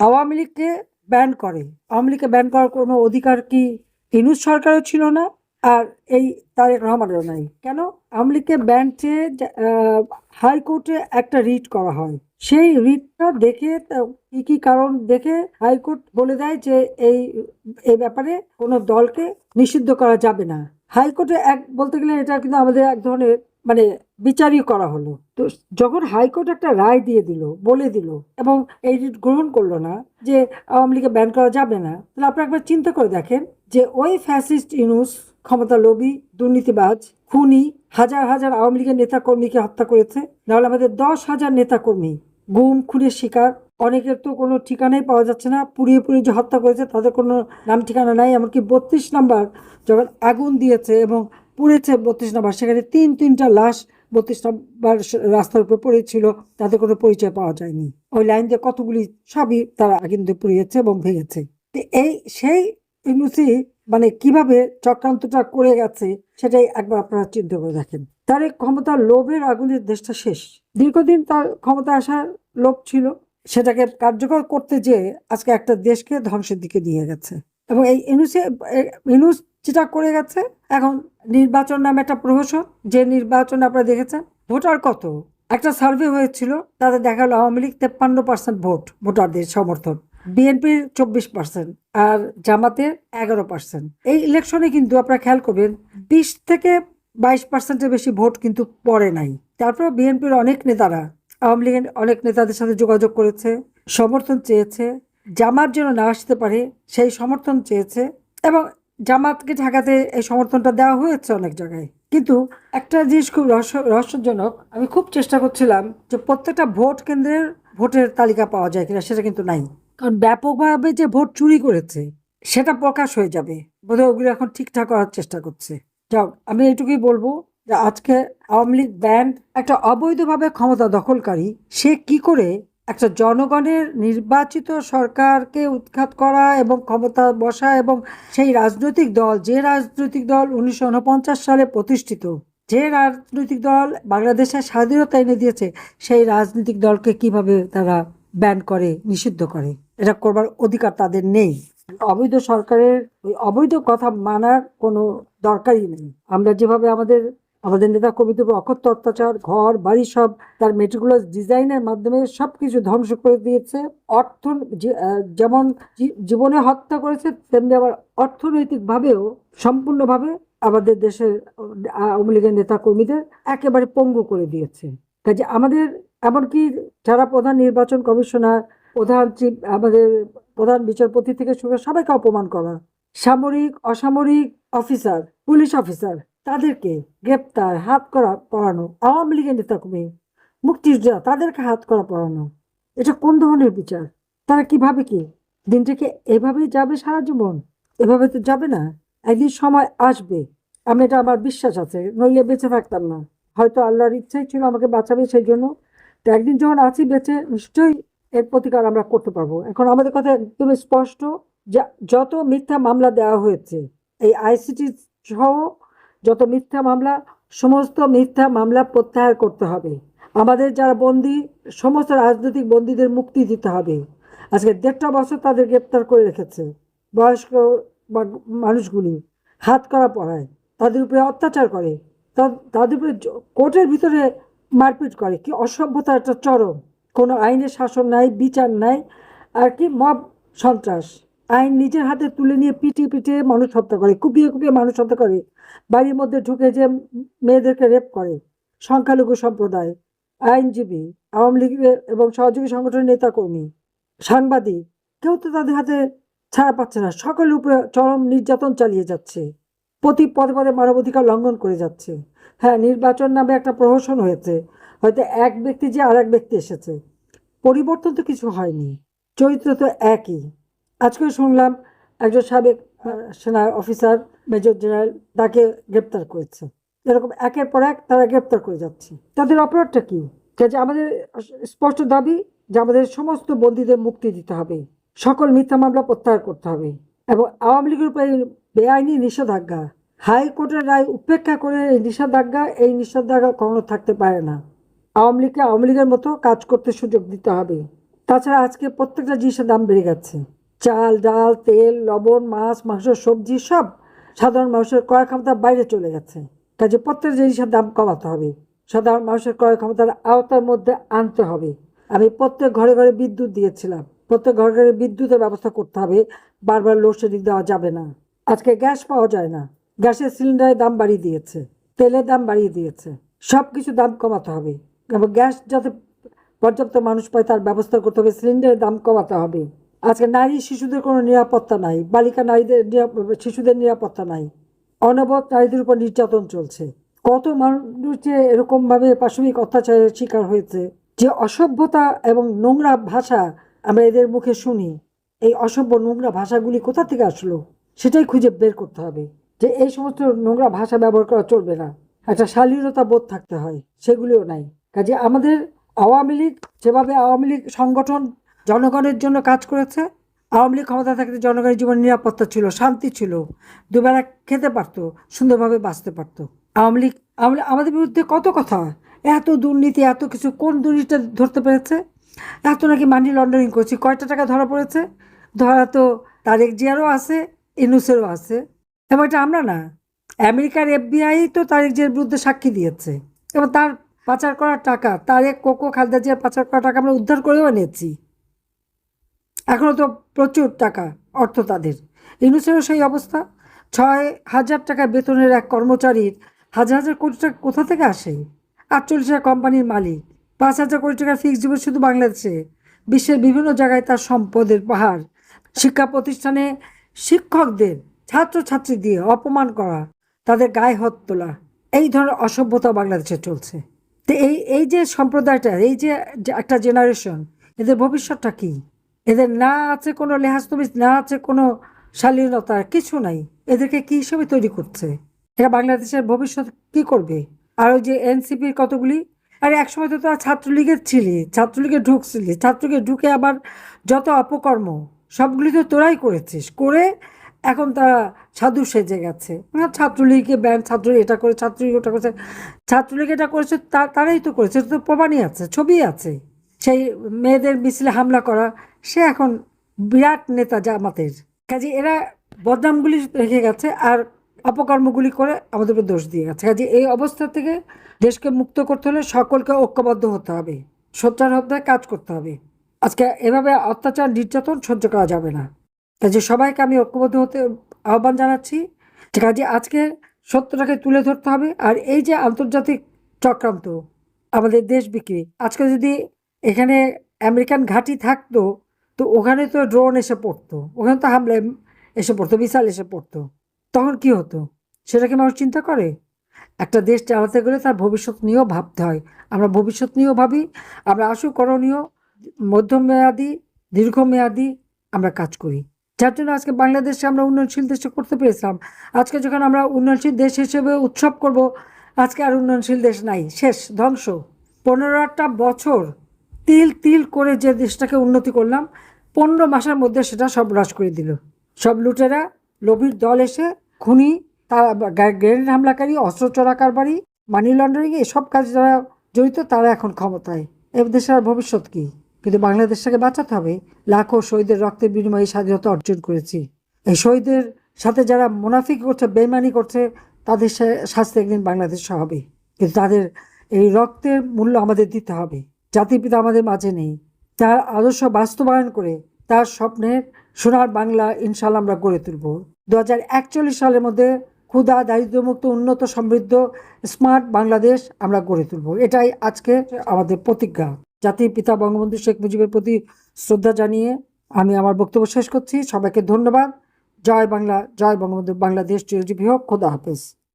আওয়ামী লীগকে ব্যান করে। আওয়ামী লীগকে ব্যান করার কোনো অধিকার কি ইউনূস সরকারও ছিল না, আর এই তারেক রহমানেরও নাই। কেন? আওয়ামী লীগকে ব্যান চেয়ে হাইকোর্টে একটা রিট করা হয়। সেই রিটটা দেখে কি কি কারণ দেখে হাইকোর্ট বলে দেয় যে এই এই ব্যাপারে কোনো দলকে নিষিদ্ধ করা যাবে না। হাইকোর্টে এক বলতে গেলে এটা কিন্তু আমাদের এক ধরনের মানে বিচারই করা হলো। তো যখন হাইকোর্ট একটা রায় দিয়ে দিল, বলে দিল, এবং এই রিট গ্রহণ করলো না যে আওয়ামী লীগকে ব্যান করা যাবে না, তাহলে আপনারা একবার চিন্তা করে দেখেন যে ওই ফ্যাসিস্ট ইউনূস ক্ষমতা লোভী, দুর্নীতিবাজ, খুনি, হাজার হাজার আওয়ামী লীগের নেতা কর্মীকে হত্যা করেছে। নাহলে আমাদের 10,000 নেতা কর্মী গুম খুনের শিকার। অনেকের তো কোনো ঠিকানাই পাওয়া যাচ্ছে না, পুড়িয়ে পুড়িয়ে যে হত্যা করেছে তাদের কোনো নাম ঠিকানা নাই। এমনকি 32 নম্বর যখন আগুন দিয়েছে এবং পুড়েছে 32 নম্বর, সেখানে তিনটা লাশ 32 নম্বর রাস্তার উপর পড়েছিল, তাদের কোনো পরিচয় পাওয়া যায়নি। ওই লাইন দিয়ে কতগুলি সবই তারা আগুন দিয়ে পুড়িয়েছে এবং ভেঙেছে। তো এই সেই ইউনূসই মানে কিভাবে চক্রান্তটা করে গেছে সেটাই একবার আপনারা চিন্তা করে দেখেন। তার এই ক্ষমতার লোভের আগুনের দেশটা শেষ। দীর্ঘদিন তার ক্ষমতা আসার লোভ ছিল, সেটাকে কার্যকর করতে যেয়ে আজকে একটা দেশকে ধ্বংসের দিকে নিয়ে গেছে। এবং এই ইউনূস যেটা করে গেছে, এখন নির্বাচন নামে একটা প্রহসন, যে নির্বাচন আপনারা দেখেছেন ভোটার কত। একটা সার্ভে হয়েছিল, তাতে দেখা গেল আওয়ামী লীগ 53% ভোটারদের সমর্থন, বিএনপির 24%, আর জামাতের 11%। এই ইলেকশনে কিন্তু আপনারা খেয়াল করবেন 20 থেকে 22%-এর বেশি ভোট কিন্তু পড়ে নাই। তারপর বিএনপির অনেক নেতারা আওয়ামী লীগের অনেক নেতাদের সাথে যোগাযোগ করেছে, সমর্থন চেয়েছে, জামাত যেন না আসতে পারে সেই সমর্থন চেয়েছে, এবং জামাতকে ঠেকাতে এই সমর্থনটা দেওয়া হয়েছে অনেক জায়গায়। কিন্তু একটা জিনিস খুব রহস্যজনক, আমি খুব চেষ্টা করছিলাম যে প্রত্যেকটা ভোট কেন্দ্রের ভোটের তালিকা পাওয়া যায় কিনা, সেটা কিন্তু নাই। কারণ ব্যাপকভাবে যে ভোট চুরি করেছে সেটা প্রকাশ হয়ে যাবে, বোধহয় ওগুলো এখন ঠিকঠাক করার চেষ্টা করছে। যাও, আমি এইটুকুই বলবো যে আজকে আওয়ামী লীগ ব্যান্ড একটা অবৈধভাবে ক্ষমতা দখলকারী, সে কি করে একটা জনগণের নির্বাচিত সরকারকে উৎখাত করা এবং ক্ষমতা বসা, এবং সেই রাজনৈতিক দল, যে রাজনৈতিক দল 1949 সালে প্রতিষ্ঠিত, যে রাজনৈতিক দল বাংলাদেশের স্বাধীনতা এনে দিয়েছে, সেই রাজনৈতিক দলকে কিভাবে তারা ব্যান করে, নিষিদ্ধ করে। এটা করবার অধিকার তাদের নেই। অবৈধ সরকারের ওই অবৈধ কথা মানার কোনো দরকারই নেই। আমরা যেভাবে আমাদের আমাদের নেতা কর্মীদের উপর অকথ্য অত্যাচার, ঘর বাড়ি সব তার মেটিকুলাস ডিজাইনের মাধ্যমে সবকিছু ধ্বংস করে দিয়েছে, অর্থ যেমন জীবনে হত্যা করেছে, তেমনি আবার অর্থনৈতিক ভাবেও সম্পূর্ণভাবে আমাদের দেশের আওয়ামী লীগের নেতা কর্মীদের একেবারে পঙ্গু করে দিয়েছে। কাজে আমাদের এমনকি যারা প্রধান নির্বাচন কমিশনার, প্রধান চিফ, আমাদের প্রধান বিচারপতি থেকে শুরু করে সবাইকে অপমান করা, সামরিক অসামরিক অফিসার, পুলিশ অফিসার, তাদেরকে গ্রেপ্তার, হাত করা পড়ানো, আওয়ামী লীগের নেতাকর্মী, মুক্তিযোদ্ধা, তাদেরকে হাত করা পড়ানো, এটা কোন ধরনের বিচার? তারা কিভাবে কি দিনটা কি এভাবেই যাবে সারা জীবন? এভাবে তো যাবে না। একদিন সময় আসবে, আমি এটা আমার বিশ্বাস আছে, নইলে বেঁচে থাকতাম না। হয়তো আল্লাহর ইচ্ছাই ছিল আমাকে বাঁচাবে, সেই জন্য। তো একদিন যখন আছি বেঁচে, নিশ্চয়ই এর প্রতিকার আমরা করতে পারবো। এখন আমাদের কথা একদম স্পষ্ট, যে যত মিথ্যা মামলা দেওয়া হয়েছে, এই আইসিটি সহ যত মিথ্যা মামলা, সমস্ত মিথ্যা মামলা প্রত্যাহার করতে হবে। আমাদের যারা বন্দী, সমস্ত রাজনৈতিক বন্দীদের মুক্তি দিতে হবে। আজকে 1.5 বছর তাদের গ্রেপ্তার করে রেখেছে, বয়স্ক মানুষগুলি হাত করা পড়ায়, তাদের উপরে অত্যাচার করে, তাদের উপরে কোর্টের ভিতরে মারপিট করে। কি অসভ্যতা, একটা চরম। কোনো আইনের শাসন নাই, বিচার নাই, আর কি মব সন্ত্রাস। আইন নিজের হাতে তুলে নিয়ে পিটিয়ে পিটিয়ে মানুষ হত্যা করে, কুপিয়ে কুপিয়ে মানুষ হত্যা করে, বাড়ির মধ্যে ঢুকে যে মেয়েদেরকে রেপ করে। সংখ্যালঘু সম্প্রদায়, আইনজীবী, আওয়ামী লীগের এবং সহযোগী সংগঠনের নেতাকর্মী, সাংবাদিক, কেউ তো তাদের হাতে ছাড়া পাচ্ছে না। সকলের উপরে চরম নির্যাতন চালিয়ে যাচ্ছে, প্রতি পদে পদে মানবাধিকার লঙ্ঘন করে যাচ্ছে। হ্যাঁ, নির্বাচন নামে একটা প্রহসন হয়েছে, হয়তো এক ব্যক্তি যে আর এক ব্যক্তি এসেছে, পরিবর্তন তো কিছু হয়নি, চরিত্র তো একই। আজকে শুনলাম একজন সাবেক সেনা অফিসার, মেজর জেনারেল, তাকে গ্রেপ্তার করেছে। এরকম একের পর এক তারা গ্রেপ্তার করে যাচ্ছে। তাদের অপরাধটা কি? কাজে আমাদের স্পষ্ট দাবি যে আমাদের সমস্ত বন্দীদের মুক্তি দিতে হবে, সকল মিথ্যা মামলা প্রত্যাহার করতে হবে, এবং আওয়ামী লীগের উপরে বেআইনি নিষেধাজ্ঞা, হাইকোর্টের রায় উপেক্ষা করে এই নিষেধাজ্ঞা কখনো থাকতে পারে না। আওয়ামী লীগকে আওয়ামী লীগের মতো কাজ করতে সুযোগ দিতে হবে। তাছাড়া আজকে প্রত্যেকটা জিনিসের দাম বেড়ে গেছে। চাল, ডাল, তেল, লবণ, মাছ, মাংস, সবজি সব সাধারণ মানুষের ক্রয় ক্ষমতার বাইরে চলে গেছে। কাজে প্রত্যেক জিনিসের দাম কমাতে হবে, সাধারণ মানুষের ক্রয় ক্ষমতার আওতার মধ্যে আনতে হবে। আমি প্রত্যেক ঘরে ঘরে বিদ্যুৎ দিয়েছিলাম, প্রত্যেক ঘরে ঘরে বিদ্যুতের ব্যবস্থা করতে হবে, বারবার লোডশেডিং দেওয়া যাবে না। আজকে গ্যাস পাওয়া যায় না, গ্যাসের সিলিন্ডারের দাম বাড়িয়ে দিয়েছে, তেলের দাম বাড়িয়ে দিয়েছে। সব কিছু দাম কমাতে হবে এবং গ্যাস যাতে পর্যাপ্ত মানুষ পায় তার ব্যবস্থা করতে হবে, সিলিন্ডারের দাম কমাতে হবে। আজকে নারী শিশুদের কোনো নিরাপত্তা নাই, বালিকা নারীদের শিশুদের নিরাপত্তা নাই, অনবরত নারীদের উপর নির্যাতন চলছে। কত মানুষ যে এরকমভাবে পাশবিক অত্যাচারের শিকার হয়েছে, যে অসভ্যতা এবং নোংরা ভাষা আমরা এদের মুখে শুনি, এই অসভ্য নোংরা ভাষাগুলি কোথা থেকে আসলো সেটাই খুঁজে বের করতে হবে। যে এই সমস্ত নোংরা ভাষা ব্যবহার করা চলবে না, একটা শালীনতা বোধ থাকতে হয়, সেগুলিও নাই। কাজে আমাদের আওয়ামী লীগ যেভাবে আওয়ামী লীগ সংগঠন জনগণের জন্য কাজ করেছে, আওয়ামী লীগ ক্ষমতা থাকতে জনগণের জীবন নিরাপত্তা ছিল, শান্তি ছিল, দুবেলা খেতে পারতো, সুন্দরভাবে বাঁচতে পারতো। আওয়ামী লীগ আমাদের বিরুদ্ধে কত কথা, এত দুর্নীতি, এত কিছু, কোন দুর্নীতিটা ধরতে পেরেছে? এত নাকি মানি লন্ডারিং করছি, কয়টা টাকা ধরা পড়েছে? ধরা তো তারেক জিয়ারও আছে, ইউনূসেরও আছে, এবং এটা আমরা না, আমেরিকার FBI তো তারেক জিয়ার বিরুদ্ধে সাক্ষী দিয়েছে, এবং তার পাচার করার টাকা, তারেক কোকো খালেদা জিয়ার পাচার করার টাকা আমরা উদ্ধার করেও এনেছি। এখনও তো প্রচুর টাকা, অর্থ তাদের। ইউনূসেরও সেই অবস্থা। 6,000 টাকা বেতনের এক কর্মচারীর হাজার হাজার কোটি টাকা কোথা থেকে আসে? 48টা কোম্পানির মালিক, 5,000 কোটি টাকার ফিক্সড ডিপোজিট শুধু বাংলাদেশে, বিশ্বের বিভিন্ন জায়গায় তার সম্পদের পাহাড়। শিক্ষা প্রতিষ্ঠানে শিক্ষকদের ছাত্রছাত্রী দিয়ে অপমান করা, তাদের গায়ে হাত তোলা, এই ধরনের অসভ্যতা বাংলাদেশে চলছে। তো এই যে সম্প্রদায়টা, এই যে একটা জেনারেশন, এদের ভবিষ্যৎটা কি? এদের না আছে কোনো লেহাজতমিজ, না আছে কোনো শালীনতা, কিছু নাই। এদেরকে কি হিসেবে তৈরি করছে? এরা বাংলাদেশের ভবিষ্যৎ কি করবে? আর ওই যে এনসিপির কতগুলি, আরে একসময় তো তোরা ছাত্রলীগের ছিলি, ছাত্রলীগে ঢুকছিলি, ছাত্রলীগে ঢুকে আবার যত অপকর্ম সবগুলি তো তোরাই করেছিস, করে এখন তারা সাধু সেজে গেছে। ছাত্রলীগকে ব্যান, ছাত্রলীগ এটা করে, ছাত্রলীগ ওটা করেছে, ছাত্রলীগ এটা করেছে, তারাই তো করেছে, এটা তো প্রমাণই আছে, ছবি আছে। সেই মেয়েদের মিছিলে হামলা করা, সে এখন বিরাট নেতা জামাতের। কাজে এরা বদনামগুলি রেখে গেছে আর অপকর্মগুলি করে আমাদের উপর দোষ দিয়ে গেছে। কাজে এই অবস্থা থেকে দেশকে মুক্ত করতে হলে সকলকে ঐক্যবদ্ধ হতে হবে, সোচ্চার হতে কাজ করতে হবে। আজকে এভাবে অত্যাচার নির্যাতন সহ্য করা যাবে না। কাজে সবাইকে আমি ঐক্যবদ্ধ হতে আহ্বান জানাচ্ছি। কাজে আজকে সত্যটাকে তুলে ধরতে হবে। আর এই যে আন্তর্জাতিক চক্রান্ত, আমাদের দেশ বিক্রি, আজকে যদি এখানে আমেরিকান ঘাঁটি থাকতো, তো ওখানে তো ড্রোন এসে পড়তো, ওখানে তো হামলা এসে পড়তো, মিসাইল এসে পড়তো, তখন কি হতো? সেটা কি মানুষ চিন্তা করে? একটা দেশ চালাতে গেলে তার ভবিষ্যৎ নিয়েও ভাবতে হয়। আমরা ভবিষ্যৎ নিয়েও ভাবি, আমরা আশু করণীয়, মধ্যমেয়াদী, দীর্ঘমেয়াদী আমরা কাজ করি। যার জন্য আজকে বাংলাদেশে আমরা উন্নয়নশীল দেশে করতে পেরেছিলাম। আজকে যখন আমরা উন্নয়নশীল দেশ হিসেবে উৎসব করব, আজকে আর উন্নয়নশীল দেশ নাই, শেষ, ধ্বংস। 15টা বছর তিল তিল করে যে দেশটাকে উন্নতি করলাম, 15 মাসের মধ্যে সেটা সব হ্রাস করে দিল। সব লুটেরা, লোভীর দল এসে খুনি, তারা গ্রেনেড হামলাকারী, অস্ত্র চোরা কারবারি, মানি লন্ডারিং, এসব কাজে যারা জড়িত তারা এখন ক্ষমতায়। এ দেশের আর ভবিষ্যৎ কি? কিন্তু বাংলাদেশটাকে বাঁচাতে হবে। লাখো শহীদের রক্তের বিনিময়ে স্বাধীনতা অর্জন করেছি। এই শহীদের সাথে যারা মুনাফিক করছে, বেইমানি করছে, তাদের শাস্তি একদিন বাংলাদেশে হবে। কিন্তু তাদের এই রক্তের মূল্য আমাদের দিতে হবে। জাতির পিতা আমাদের মাঝে নেই, তার আদর্শ বাস্তবায়ন করে তার স্বপ্নের সোনার বাংলা ইনশাল্লাহ আমরা গড়ে তুলব। 2041 সালের মধ্যে ক্ষুধা, দারিদ্র্যমুক্ত, উন্নত, সমৃদ্ধ, স্মার্ট বাংলাদেশ আমরা গড়ে তুলব। এটাই আজকে আমাদের প্রতিজ্ঞা। জাতির পিতা বঙ্গবন্ধু শেখ মুজিবের প্রতি শ্রদ্ধা জানিয়ে আমি আমার বক্তব্য শেষ করছি। সবাইকে ধন্যবাদ। জয় বাংলা, জয় বঙ্গবন্ধু, বাংলাদেশ চিরজীবী হোক। খোদা হাফেজ।